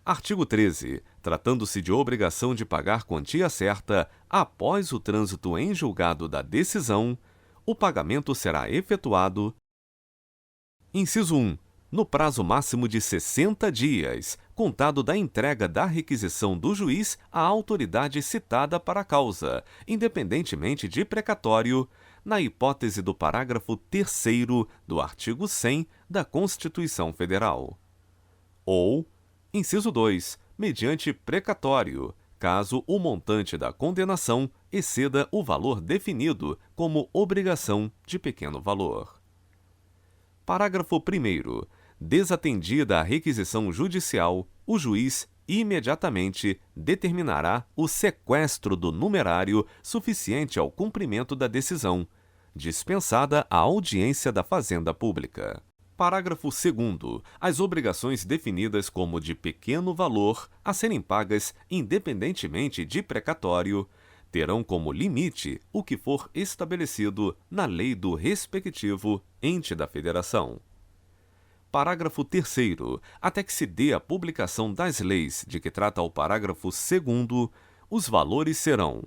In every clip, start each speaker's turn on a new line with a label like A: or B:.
A: Artigo 13. Tratando-se de obrigação de pagar quantia certa após o trânsito em julgado da decisão, o pagamento será efetuado. Inciso 1. No prazo máximo de 60 dias, contado da entrega da requisição do juiz à autoridade citada para a causa, independentemente de precatório, na hipótese do parágrafo 3º do artigo 100 da Constituição Federal. Ou, inciso 2, mediante precatório, caso o montante da condenação exceda o valor definido como obrigação de pequeno valor. Parágrafo 1º. Desatendida a requisição judicial, o juiz imediatamente determinará o sequestro do numerário suficiente ao cumprimento da decisão, dispensada a audiência da Fazenda Pública. Parágrafo 2º. As obrigações definidas como de pequeno valor a serem pagas independentemente de precatório terão como limite o que for estabelecido na lei do respectivo ente da federação. Parágrafo 3º. Até que se dê a publicação das leis de que trata o parágrafo 2º, os valores serão: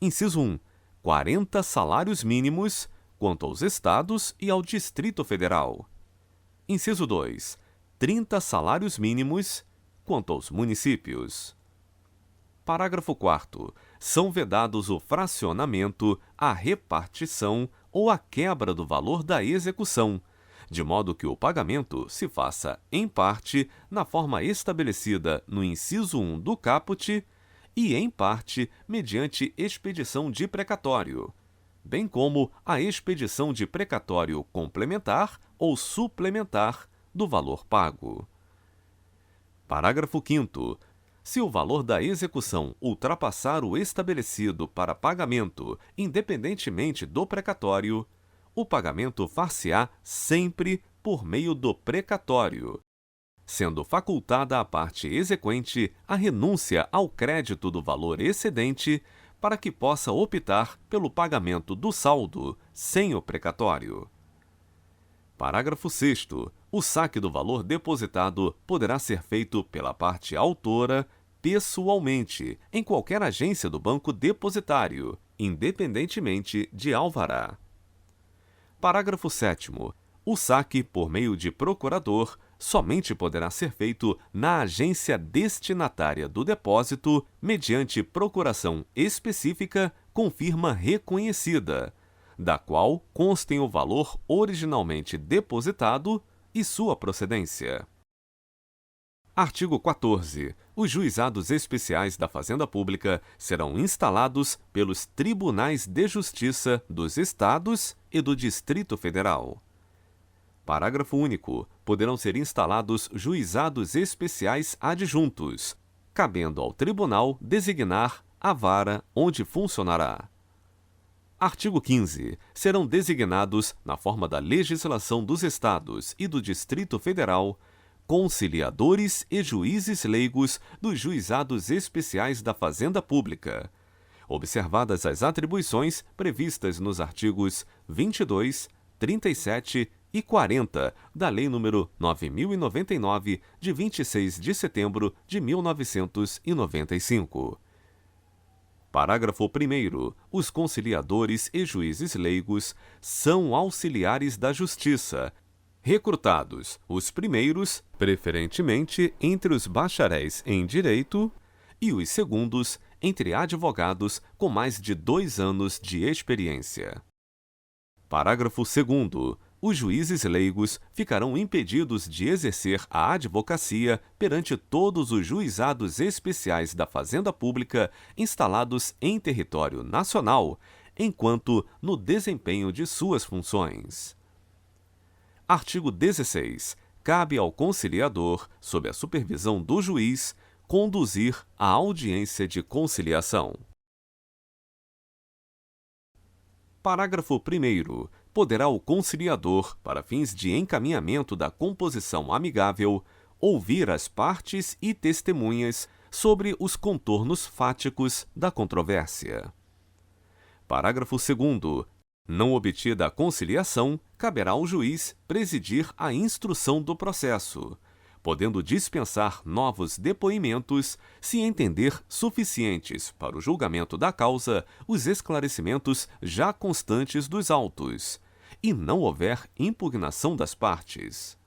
A: inciso 1. 40 salários mínimos, quanto aos estados e ao Distrito Federal. Inciso 2. 30 salários mínimos, quanto aos municípios. Parágrafo 4º. São vedados o fracionamento, a repartição ou a quebra do valor da execução, de modo que o pagamento se faça, em parte, na forma estabelecida no inciso 1 do caput e, em parte, mediante expedição de precatório, bem como a expedição de precatório complementar ou suplementar do valor pago. Parágrafo 5º. Se o valor da execução ultrapassar o estabelecido para pagamento, independentemente do precatório, o pagamento far-se-á sempre por meio do precatório, sendo facultada à parte exequente a renúncia ao crédito do valor excedente para que possa optar pelo pagamento do saldo sem o precatório. Parágrafo 6º. O saque do valor depositado poderá ser feito pela parte autora pessoalmente, em qualquer agência do banco depositário, independentemente de alvará. Parágrafo 7º. O saque por meio de procurador somente poderá ser feito na agência destinatária do depósito mediante procuração específica com firma reconhecida, da qual constem o valor originalmente depositado e sua procedência. Artigo 14. Os juizados especiais da Fazenda Pública serão instalados pelos Tribunais de Justiça dos Estados e do Distrito Federal. Parágrafo único. Poderão ser instalados juizados especiais adjuntos, cabendo ao tribunal designar a vara onde funcionará. Artigo 15. Serão designados, na forma da legislação dos Estados e do Distrito Federal, conciliadores e juízes leigos dos juizados especiais da Fazenda Pública, observadas as atribuições previstas nos artigos 22, 37 e 40 da Lei nº 9.099, de 26 de setembro de 1995. Parágrafo 1º. Os conciliadores e juízes leigos são auxiliares da Justiça, recrutados os primeiros, preferentemente entre os bacharéis em Direito, e os segundos entre advogados com mais de 2 anos de experiência. Parágrafo 2º. Os juízes leigos ficarão impedidos de exercer a advocacia perante todos os juizados especiais da Fazenda Pública instalados em território nacional, enquanto no desempenho de suas funções. Artigo 16. Cabe ao conciliador, sob a supervisão do juiz, conduzir a audiência de conciliação. Parágrafo 1º. Poderá o conciliador, para fins de encaminhamento da composição amigável, ouvir as partes e testemunhas sobre os contornos fáticos da controvérsia. Parágrafo 2º. Não obtida a conciliação, caberá ao juiz presidir a instrução do processo, podendo dispensar novos depoimentos se entender suficientes para o julgamento da causa os esclarecimentos já constantes dos autos, e não houver impugnação das partes.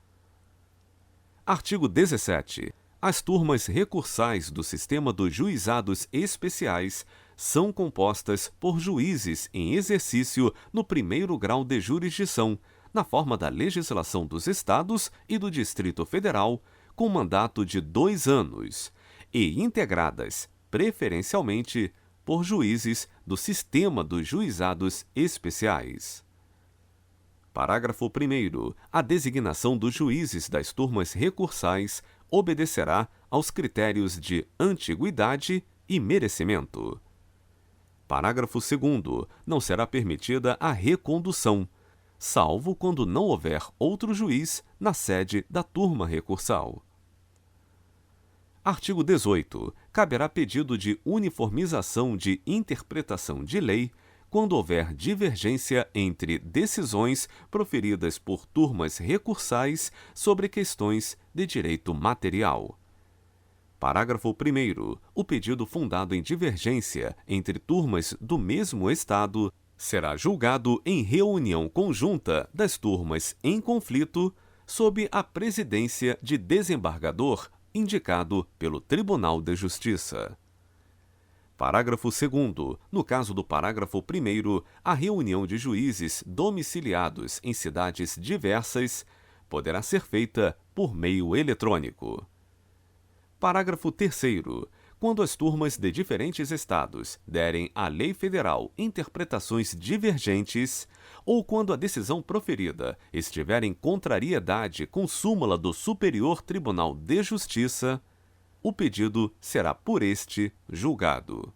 A: Artigo 17. As turmas recursais do sistema dos juizados especiais são compostas por juízes em exercício no primeiro grau de jurisdição, na forma da legislação dos Estados e do Distrito Federal, com mandato de 2 anos, e integradas, preferencialmente, por juízes do sistema dos juizados especiais. Parágrafo 1º. A designação dos juízes das turmas recursais obedecerá aos critérios de antiguidade e merecimento. Parágrafo 2º. Não será permitida a recondução, salvo quando não houver outro juiz na sede da turma recursal. Artigo 18. Caberá pedido de uniformização de interpretação de lei quando houver divergência entre decisões proferidas por turmas recursais sobre questões de direito material. Parágrafo 1º. O pedido fundado em divergência entre turmas do mesmo Estado será julgado em reunião conjunta das turmas em conflito sob a presidência de desembargador indicado pelo Tribunal de Justiça. Parágrafo 2º. No caso do parágrafo 1º, a reunião de juízes domiciliados em cidades diversas poderá ser feita por meio eletrônico. Parágrafo 3º. Quando as turmas de diferentes estados derem à lei federal interpretações divergentes, ou quando a decisão proferida estiver em contrariedade com súmula do Superior Tribunal de Justiça, o pedido será por este julgado.